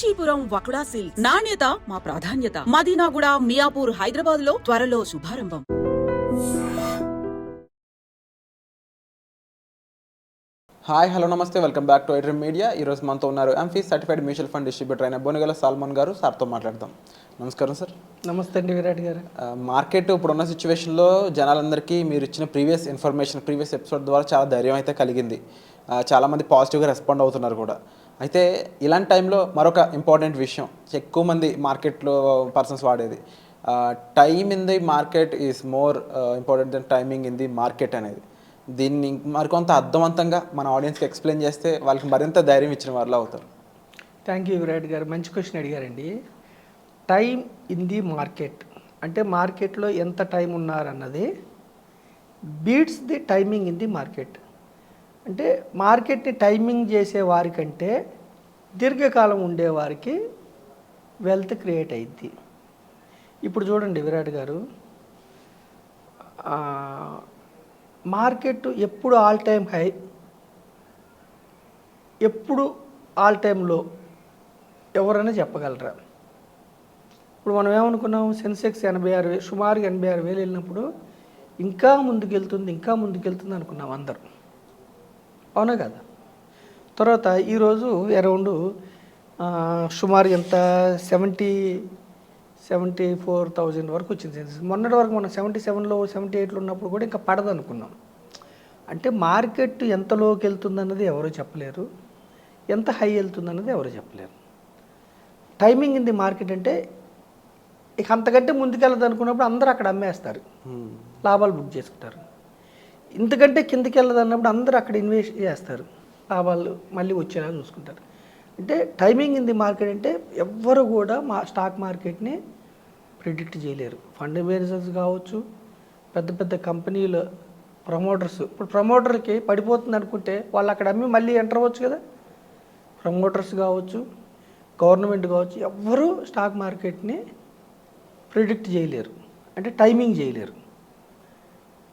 Kanchipuram వకుడా silks నాణ్యత మా ప్రాధాన్యత. మదీనాగూడ, మియాపూర్, హైదరాబాద్ లో త్వరలో శుభారంభం. హాయ్ హలో నమస్తే, welcome back to iDream media. ఈరోజు మనతో ఉన్నారు ఎంఫీ సర్టిఫైడ్ మ్యూచువల్ ఫండ్ డిస్ట్రిబ్యూటర్ అయిన బొనగల సాల్మన్ గారు. సార్తో మాట్లాడదాం. నమస్కారం సార్. నమస్తే అండి విరాట్ గారు. మార్కెట్ ఇప్పుడున్న సిచ్యువేషన్లో జనాలందరికీ మీరు ఇచ్చిన ప్రీవియస్ ఎపిసోడ్ ద్వారా చాలా ధైర్యం అయితే కలిగింది. చాలామంది పాజిటివ్గా రెస్పాండ్ అవుతున్నారు కూడా. అయితే ఇలాంటి టైంలో మరొక ఇంపార్టెంట్ విషయం ఎక్కువ మంది మార్కెట్లో పర్సన్స్ వాడేది, time in the market is more important than timing in the market అనేది. దీన్ని మరికొంత అర్థవంతంగా మన ఆడియన్స్కి ఎక్స్ప్లెయిన్ చేస్తే వాళ్ళకి మరింత ధైర్యం ఇచ్చిన వారిలో అవుతారు. థ్యాంక్ యూ విరాట్ గారు, మంచి క్వశ్చన్ అడిగారండి. టైం ఇన్ ది మార్కెట్ అంటే మార్కెట్లో ఎంత టైం ఉన్నారన్నది beats the timing in the market. అంటే మార్కెట్ని టైమింగ్ చేసే వారికంటే దీర్ఘకాలం ఉండేవారికి వెల్త్ క్రియేట్ అయ్యిద్ది. ఇప్పుడు చూడండి విరాట్ గారు, మార్కెట్ ఎప్పుడు ఆల్ టైమ్ హై, ఎప్పుడు ఆల్ టైమ్ లో ఎవరైనా చెప్పగలరా? ఇప్పుడు మనం ఏమనుకున్నాం, సెన్సెక్స్ 86,000 సుమారుగా 86,000 వెళ్ళినప్పుడు ఇంకా ముందుకెళ్తుంది అనుకున్నాం అందరం, అవునా కదా? తర్వాత ఈరోజు అరౌండ్ సుమారు ఎంత 74,000 వరకు వచ్చింది సెన్సెక్స్. మొన్నటి వరకు మనం 77లో 78లో ఉన్నప్పుడు కూడా ఇంకా పడదు అనుకున్నాం. అంటే మార్కెట్ ఎంత లోకి వెళ్తుందన్నది ఎవరు చెప్పలేరు, ఎంత హై వెళ్తుందన్నది ఎవరు చెప్పలేరు. టైమింగ్ ఇన్ ది మార్కెట్ అంటే ఇక అంతకంటే ముందుకెళ్ళదు అనుకున్నప్పుడు అందరూ అక్కడ అమ్మేస్తారు, లాభాలు బుక్ చేసుకుంటారు. ఇంతకంటే కిందకి వెళ్ళదు అన్నప్పుడు అందరూ అక్కడ ఇన్వెస్ట్ చేస్తారు, లాభాలు మళ్ళీ వచ్చేలా చూసుకుంటారు. అంటే టైమింగ్ ఇన్ ది మార్కెట్ అంటే ఎవ్వరు కూడా స్టాక్ మార్కెట్ని ప్రిడిక్ట్ చేయలేరు. ఫండ్ మేనేజర్స్ కావచ్చు, పెద్ద పెద్ద కంపెనీల ప్రమోటర్స్. ఇప్పుడు ప్రమోటర్కి పడిపోతుంది అనుకుంటే వాళ్ళు అక్కడ అమ్మి మళ్ళీ ఎంటర్ అవ్వచ్చు కదా. ప్రమోటర్స్ కావచ్చు, గవర్నమెంట్ కావచ్చు, ఎవ్వరూ స్టాక్ మార్కెట్ని ప్రిడిక్ట్ చేయలేరు, అంటే టైమింగ్ చేయలేరు.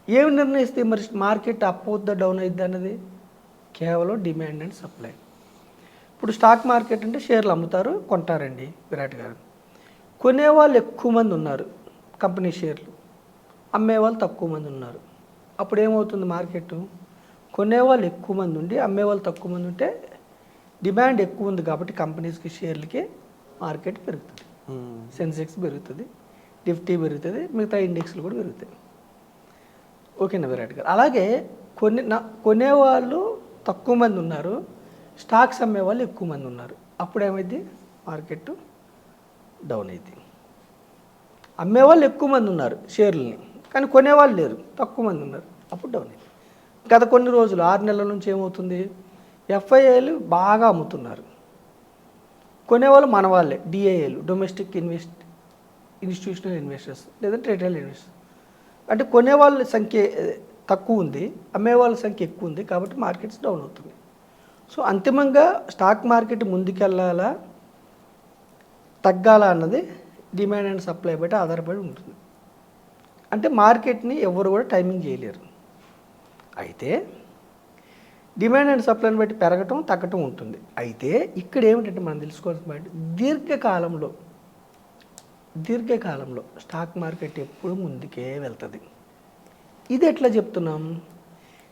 ఏమి నిర్ణయిస్తే మరి మార్కెట్ అప్ అవుద్దా డౌన్ అవుద్దా అన్నది కేవలం డిమాండ్ అండ్ సప్లై. ఇప్పుడు స్టాక్ మార్కెట్ అంటే షేర్లు అమ్ముతారు, కొంటారండి విరాట్ గారు. కొనేవాళ్ళు ఎక్కువ మంది ఉన్నారు కంపెనీ షేర్లు, అమ్మేవాళ్ళు తక్కువ మంది ఉన్నారు. అప్పుడు ఏమవుతుంది, మార్కెట్ కొనేవాళ్ళు ఎక్కువ మంది ఉండి అమ్మేవాళ్ళు తక్కువ మంది ఉంటే డిమాండ్ ఎక్కువ ఉంది కాబట్టి కంపెనీస్కి షేర్లకి మార్కెట్ పెరుగుతుంది, సెన్సెక్స్ పెరుగుతుంది, నిఫ్టీ పెరుగుతుంది, మిగతా ఇండెక్స్లు కూడా పెరుగుతాయి. ఓకేనా విరాట్ గారు? అలాగే కొనేవాళ్ళు తక్కువ మంది ఉన్నారు, స్టాక్స్ అమ్మేవాళ్ళు ఎక్కువ మంది ఉన్నారు. అప్పుడు ఏమైంది, మార్కెట్ డౌన్ అయింది. అమ్మేవాళ్ళు ఎక్కువ మంది ఉన్నారు షేర్లని, కానీ కొనేవాళ్ళు లేరు, తక్కువ మంది ఉన్నారు, అప్పుడు డౌన్ అయింది. గత కొన్ని రోజులు 6 నెలల నుంచి ఏమవుతుంది, ఎఫ్ఐఐలు బాగా అమ్ముతున్నారు, కొనేవాళ్ళు మన వాళ్ళే, డిఐఏలు, డొమెస్టిక్ ఇన్స్టిట్యూషనల్ ఇన్వెస్టర్స్ లేదంటే రిటైల్ ఇన్వెస్టర్స్. అంటే కొనేవాళ్ళ సంఖ్య తక్కువ ఉంది, అమ్మేవాళ్ళ సంఖ్య ఎక్కువ ఉంది, కాబట్టి మార్కెట్స్ డౌన్ అవుతుంది. సో అంతిమంగా స్టాక్ మార్కెట్ ముందుకెళ్ళాలా తగ్గాలా అన్నది డిమాండ్ అండ్ సప్లై బట్టి ఆధారపడి ఉంటుంది. అంటే మార్కెట్ని ఎవరు కూడా టైమింగ్ చేయలేరు. అయితే డిమాండ్ అండ్ సప్లైని బట్టి పెరగటం తగ్గటం ఉంటుంది. అయితే ఇక్కడ ఏమిటంటే మనం తెలుసుకోవాల్సిన బట్టి దీర్ఘకాలంలో స్టాక్ మార్కెట్ ఎప్పుడు ముందుకే వెళ్తుంది. ఇది ఎట్లా చెప్తున్నాం,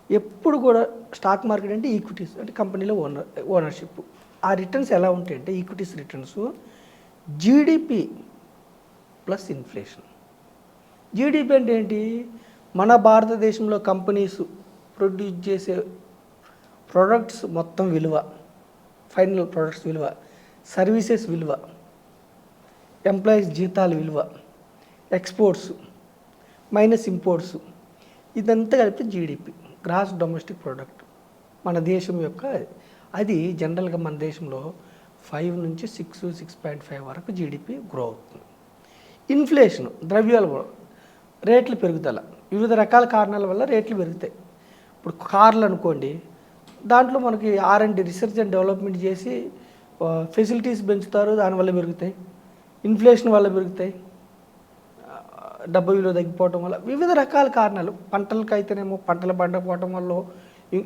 ఎప్పుడు కూడా స్టాక్ మార్కెట్ అంటే ఈక్విటీస్ అంటే కంపెనీలో ఓనర్షిప్. ఆ రిటర్న్స్ ఎలా ఉంటాయంటే equities returns GDP plus inflation. GDP అంటే ఏంటి, మన భారతదేశంలో కంపెనీస్ ప్రొడ్యూస్ చేసే ప్రొడక్ట్స్ మొత్తం విలువ, ఫైనల్ ప్రొడక్ట్స్ విలువ, సర్వీసెస్ విలువ, ఎంప్లాయీస్ జీతాల విలువ, ఎక్స్పోర్ట్స్ మైనస్ ఇంపోర్ట్స్, ఇదంతా కలిపితే జీడిపి, గ్రాస్ డొమెస్టిక్ ప్రోడక్ట్. మన దేశం యొక్క అది జనరల్గా మన దేశంలో 5 నుంచి 6.5 వరకు జీడిపి గ్రో అవుతుంది. ఇన్ఫ్లేషన్ ద్రవ్యాల రేట్లు పెరుగుదల, వివిధ రకాల కారణాల వల్ల రేట్లు పెరుగుతాయి. ఇప్పుడు కార్లు అనుకోండి, దాంట్లో మనకి R&D రీసెర్చ్ అండ్ డెవలప్మెంట్ చేసి ఫెసిలిటీస్ పెంచుతారు, దానివల్ల పెరుగుతాయి. ఇన్ఫ్లేషన్ వల్ల పెరుగుతాయి, డబ్బు విలువ తగ్గిపోవటం వల్ల, వివిధ రకాల కారణాలు. పంటలకు అయితేనేమో పంటలు పండకపోవటం వల్ల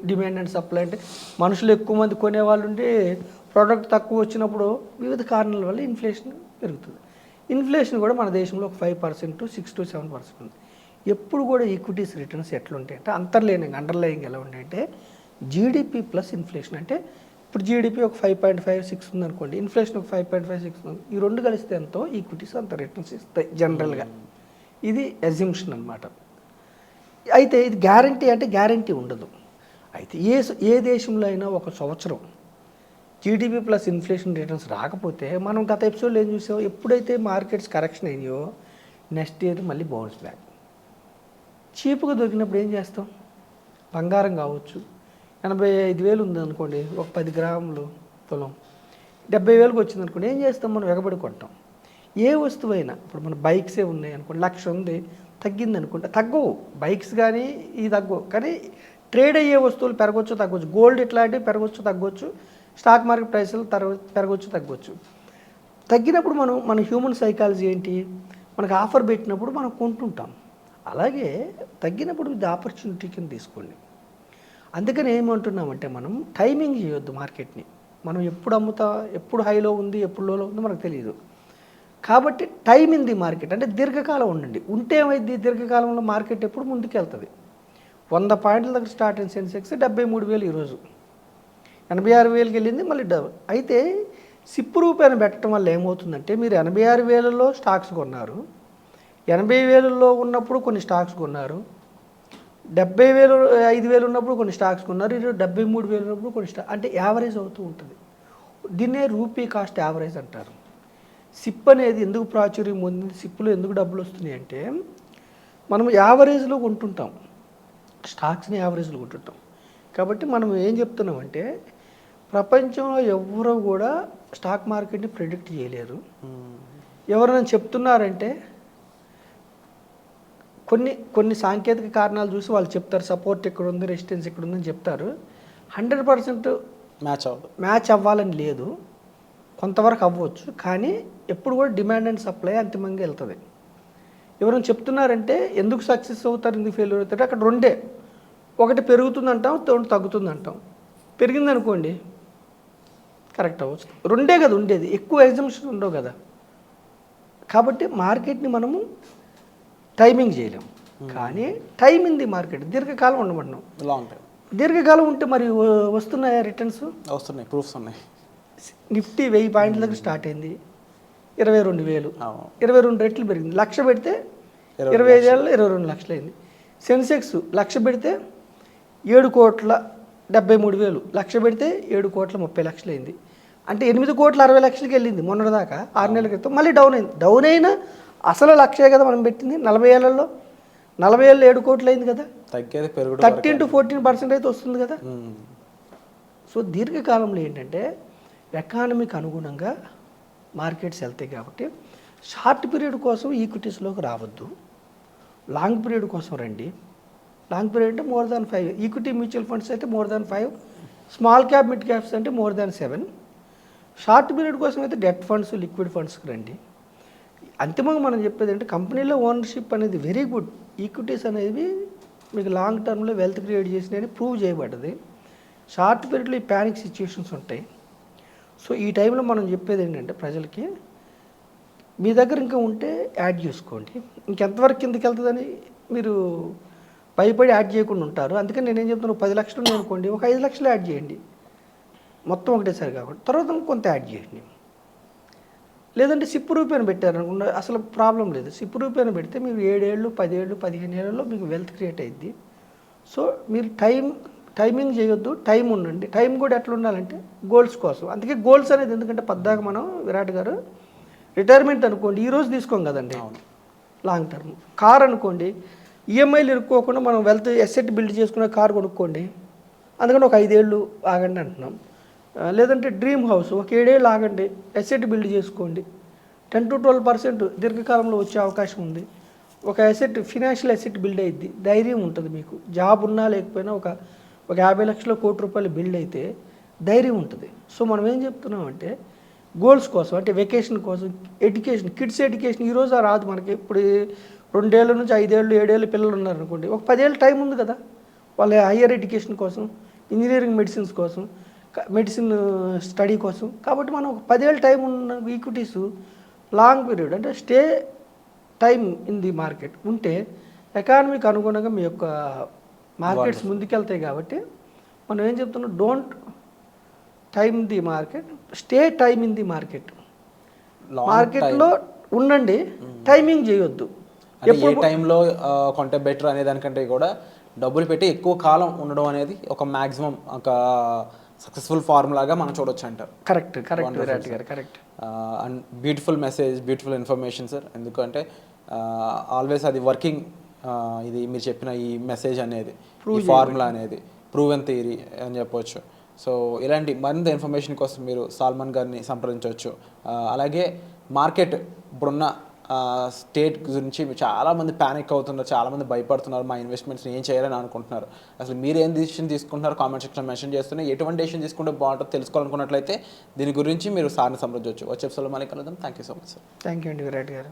డిమాండ్ అండ్ సప్లై. అంటే మనుషులు ఎక్కువ మంది కొనేవాళ్ళు ఉంటే ప్రోడక్ట్ తక్కువ వచ్చినప్పుడు వివిధ కారణాల వల్ల ఇన్ఫ్లేషన్ పెరుగుతుంది. ఇన్ఫ్లేషన్ కూడా మన దేశంలో ఒక 5% to 6 to 7% ఉంది. ఎప్పుడు కూడా ఈక్విటీస్ రిటర్న్స్ ఎట్లుంటాయి అంటే అంతర్లీనంగా అండర్లయింగ్ ఎలా ఉంటాయంటే జీడిపి ప్లస్ ఇన్ఫ్లేషన్. అంటే ఇప్పుడు జీడిపి ఒక 5.56 ఉందనుకోండి, ఇన్ఫ్లేషన్ ఒక 5.56 ఉంది. ఈ రెండు కలిస్తే ఎంతో ఈక్విటీస్ అంత రిటర్న్స్ ఇస్తాయి జనరల్గా. ఇది అజ్యూమ్షన్ అనమాట. అయితే ఇది గ్యారంటీ అంటే గ్యారంటీ ఉండదు. అయితే ఏ దేశంలో అయినా ఒక సంవత్సరం జీడిపి ప్లస్ ఇన్ఫ్లేషన్ రిటర్న్స్ రాకపోతే మనం గత ఎపిసోడ్లో ఏం చూసాం, ఎప్పుడైతే మార్కెట్స్ కరెక్షన్ అయినాయో నెక్స్ట్ ఇయర్ మళ్ళీ బౌన్స్ బ్యాక్. చీప్గా దొరికినప్పుడు ఏం చేస్తాం, బంగారం కావచ్చు 85,000 ఉందనుకోండి, ఒక 10 గ్రాములు తులం 70,000కి వచ్చింది అనుకోండి, ఏం చేస్తాం, మనం ఎగబడి కొంటాం. ఏ వస్తువైనా ఇప్పుడు మన బైక్సే ఉన్నాయి అనుకోండి, 1,00,000 ఉంది, తగ్గింది అనుకుంటే తగ్గవు, బైక్స్ కానీ ఇది తగ్గవు. కానీ ట్రేడ్ అయ్యే వస్తువులు పెరగవచ్చు తగ్గవచ్చు, గోల్డ్ ఇట్లాంటివి పెరగవచ్చు తగ్గవచ్చు, స్టాక్ మార్కెట్ ప్రైస్లు పెరగవచ్చు తగ్గవచ్చు. తగ్గినప్పుడు మన హ్యూమన్ సైకాలజీ ఏంటి, మనకు ఆఫర్ పెట్టినప్పుడు మనం కొంటుంటాం. అలాగే తగ్గినప్పుడు ఇది ఆపర్చునిటీ కింద తీసుకోండి. అందుకని ఏమంటున్నామంటే మనం టైమింగ్ చేయొద్దు మార్కెట్ని. మనం ఎప్పుడు అమ్ముతా, ఎప్పుడు హైలో ఉంది, ఎప్పుడు లోలో ఉందో మనకు తెలియదు. కాబట్టి టైం ఇన్ ది మార్కెట్ అంటే దీర్ఘకాలం ఉండండి. ఉంటే ఏమైంది, దీర్ఘకాలంలో మార్కెట్ ఎప్పుడు ముందుకు వెళ్తుంది. 100 పాయింట్ల దగ్గర స్టార్ట్ అయిన సెన్సెక్స్ 73,000 ఈరోజు 86,000కి వెళ్ళింది, మళ్ళీ డౌన్. అయితే సిప్పు రూపాయలు పెట్టడం వల్ల ఏమవుతుందంటే మీరు 86,000లో స్టాక్స్ కొన్నారు, 80,000లో ఉన్నప్పుడు కొన్ని స్టాక్స్ కొన్నారు, 70,000 5,000 ఉన్నప్పుడు కొన్ని స్టాక్స్ కొన్నారు, 73,000 ఉన్నప్పుడు కొన్ని అంటే యావరేజ్ అవుతూ ఉంటుంది. దీన్నే రూపీ కాస్ట్ యావరేజ్ అంటారు. సిప్ అనేది ఎందుకు ప్రాచుర్యం పొందింది, సిప్పులో ఎందుకు డబ్బులు వస్తున్నాయి అంటే మనం యావరేజ్లో కొంటుంటాం, స్టాక్స్ని యావరేజ్లో కొంటుంటాం. కాబట్టి మనం ఏం చెప్తున్నామంటే ప్రపంచంలో ఎవరు కూడా స్టాక్ మార్కెట్ని ప్రిడిక్ట్ చేయలేరు. ఎవరైనా చెప్తున్నారంటే కొన్ని సాంకేతిక కారణాలు చూసి వాళ్ళు చెప్తారు, సపోర్ట్ ఎక్కడ ఉంది, రెసిస్టెన్స్ ఎక్కడ ఉందని చెప్తారు. 100% మ్యాచ్ అవ్వాలని లేదు, కొంతవరకు అవ్వచ్చు. కానీ ఎప్పుడు కూడా డిమాండ్ అండ్ సప్లై అంతిమంగా వెళ్తుంది. ఎవరైనా చెప్తున్నారంటే ఎందుకు సక్సెస్ అవుతారు, ఎందుకు ఫెయిల్యూర్ అవుతారు, అక్కడ రెండే, ఒకటి పెరుగుతుందంటాం, ఒకటి తగ్గుతుందంటాం. పెరిగిందనుకోండి కరెక్ట్ అవ్వచ్చు, రెండే కదా ఉండేది, ఎక్కువ ఎగ్జామ్షన్ ఉండవు కదా. కాబట్టి మార్కెట్ని మనము టైమింగ్ చేయలేము. కానీ టైం ఇన్ ది మార్కెట్ దీర్ఘకాలం ఉండమన్నాం. లాంగ్ టైం దీర్ఘకాలం ఉంటే మరి వస్తున్నాయా రిటర్న్స్? వస్తున్నాయి, ప్రూఫ్స్ ఉన్నాయి. నిఫ్టీ 1000 పాయింట్ల దగ్గర స్టార్ట్ అయింది, 22,000, 22 రెట్లు పెరిగింది. 1,00,000 పెడితే 25 ఏళ్ళలో 22 లక్షలు అయింది. సెన్సెక్స్ 1,00,000 పెడితే 7,73,000, 1,00,000 పెడితే 7,30,00,000 అయింది. అంటే 8,60,00,000కి వెళ్ళింది మొన్నటిదాకా, 6 నెలల క్రితం. మళ్ళీ డౌన్ అయింది. డౌన్ అయినా అసలు 1,00,000 కదా మనం పెట్టింది. 40 ఏళ్లలో 40 ఏళ్ళు 7 కోట్లు అయింది కదా, తగ్గేది పెరుగుడు 13 to 14% అయితే వస్తుంది కదా. సో దీర్ఘకాలంలో ఏంటంటే ఎకానమీకి అనుగుణంగా మార్కెట్స్ వెళ్తాయి. కాబట్టి షార్ట్ పీరియడ్ కోసం ఈక్విటీస్లోకి రావద్దు, లాంగ్ పీరియడ్ కోసం రండి. లాంగ్ పీరియడ్ అంటే more than 5, equity mutual funds అయితే more than 5, small cap mid caps అంటే more than 7. షార్ట్ పీరియడ్ కోసం అయితే డెట్ ఫండ్స్, లిక్విడ్ ఫండ్స్కి రండి. అంతిమంగా మనం చెప్పేది అంటే కంపెనీలో ఓనర్షిప్ అనేది వెరీ గుడ్, ఈక్విటీస్ అనేవి మీకు లాంగ్ టర్మ్లో వెల్త్ క్రియేట్ చేసినవి ప్రూవ్ చేయబడ్డది. షార్ట్ పీరియడ్లో ఈ ప్యానిక్ సిచ్యుయేషన్స్ ఉంటాయి. సో ఈ టైంలో మనం చెప్పేది ఏంటంటే ప్రజలకి మీ దగ్గర ఇంకా ఉంటే యాడ్ చేసుకోండి. ఇంకెంతవరకు కిందకి వెళ్తుందని మీరు భయపడి యాడ్ చేయకుండా ఉంటారు. అందుకని నేనేం చెప్తున్నాను, 10 లక్షలు ఉన్నాయి అనుకోండి, ఒక 5 లక్షలు యాడ్ చేయండి, మొత్తం ఒకటేసారి కాకుండా. తర్వాత కొంత యాడ్ చేయండి. లేదంటే సిప్పు రూపాయలు పెట్టారనుకుంటే అసలు ప్రాబ్లం లేదు. సిప్పు రూపాయలు పెడితే మీరు 7 ఏళ్ళు 10 ఏళ్ళు 15 ఏళ్ళలో మీకు వెల్త్ క్రియేట్ అయ్యింది. సో మీరు టైమింగ్ చేయొద్దు, టైం ఉండండి. టైం కూడా ఎట్లా ఉండాలంటే గోల్స్ కోసం. అందుకే గోల్స్ అనేది ఎందుకంటే పద్దాక మనం విరాట్ గారు రిటైర్మెంట్ అనుకోండి ఈరోజు తీసుకోం కదండి, లాంగ్ టర్మ్. కార్ అనుకోండి, ఈఎంఐలు ఇరుక్కోకుండా మనం వెల్త్ ఎసెట్ బిల్డ్ చేసుకునే కార్ కొనుక్కోండి, అందుకని ఒక 5 ఏళ్ళు ఆగండి అంటున్నాం. లేదంటే డ్రీమ్ హౌస్ ఒక 7 ఏళ్ళు ఆగండి, ఎసెట్ బిల్డ్ చేసుకోండి. 10 to 12% దీర్ఘకాలంలో వచ్చే అవకాశం ఉంది. ఒక ఎసెట్, ఫినాన్షియల్ ఎసెట్ బిల్డ్ అయ్యిద్ది, ధైర్యం ఉంటుంది మీకు. జాబ్ ఉన్నా లేకపోయినా ఒక 50 లక్షల కోటి రూపాయలు బిల్డ్ అయితే ధైర్యం ఉంటుంది. సో మనం ఏం చెప్తున్నామంటే గోల్స్ కోసం, అంటే వెకేషన్ కోసం, ఎడ్యుకేషన్, కిడ్స్ ఎడ్యుకేషన్ ఈరోజు రాదు మనకి. ఇప్పుడు 2 ఏళ్ళ నుంచి 5 ఏళ్ళు 7 ఏళ్ళు పిల్లలు ఉన్నారనుకోండి, ఒక 10 ఏళ్ళు టైం ఉంది కదా వాళ్ళ హయ్యర్ ఎడ్యుకేషన్ కోసం, ఇంజనీరింగ్ మెడిసిన్స్ కోసం. మెడిసిన్ స్టడీ కోసం. కాబట్టి మనం ఒక 10 ఏళ్ళ టైం ఉన్న ఈక్విటీస్ లాంగ్ పీరియడ్ అంటే stay time in the market ఉంటే ఎకానమీకి అనుగుణంగా మీ యొక్క మార్కెట్స్ ముందుకెళ్తాయి. కాబట్టి మనం ఏం చెప్తున్నాం, don't time the market, stay time in the market. మార్కెట్లో ఉండండి, టైమింగ్ చేయొద్దు. ఏ టైంలో కొంటే బెటర్ అనే దానికంటే కూడా డబ్బులు పెట్టి ఎక్కువ కాలం ఉండడం అనేది ఒక మ్యాక్సిమం ఒక సక్సెస్ఫుల్ ఫార్ములాగా మనం చూడొచ్చు అంటారు. కరెక్ట్ విరాట్ గారు, correct. And beautiful message, beautiful information sir. ఎందుకంటే ఆల్వేస్ అది వర్కింగ్, ఇది మీరు చెప్పిన ఈ మెసేజ్ అనేది, ఈ ఫార్ములా అనేది ప్రూవెన్ థియరీ అని చెప్పవచ్చు. సో ఇలాంటి మరింత ఇన్ఫర్మేషన్ కోసం మీరు సాల్మన్ గారిని సంప్రదించవచ్చు. అలాగే మార్కెట్ ఇప్పుడున్న స్టేట్ గురించి చాలామంది ప్యానిక్ అవుతున్నారు, చాలామంది భయపడుతున్నారు, మా ఇన్వెస్ట్మెంట్స్ని ఏం చేయాలని అనుకుంటున్నారు. అసలు మీరు ఏం డిసిషన్ తీసుకుంటున్నారు కామెంట్ సెక్షన్లో మెన్షన్ చేస్తున్నారు. ఎటువంటి డిసిషన్ తీసుకుంటే బాగుంటుందో తెలుసుకోవాలనుకున్నట్లయితే దీని గురించి మీరు సార్ని సంప్రదించవచ్చు. వచ్చే ఎపిసోడ్లో మళ్ళీ కలుద్దాం. Thank you so much sir. Thank you అండి విరాట్ గారు.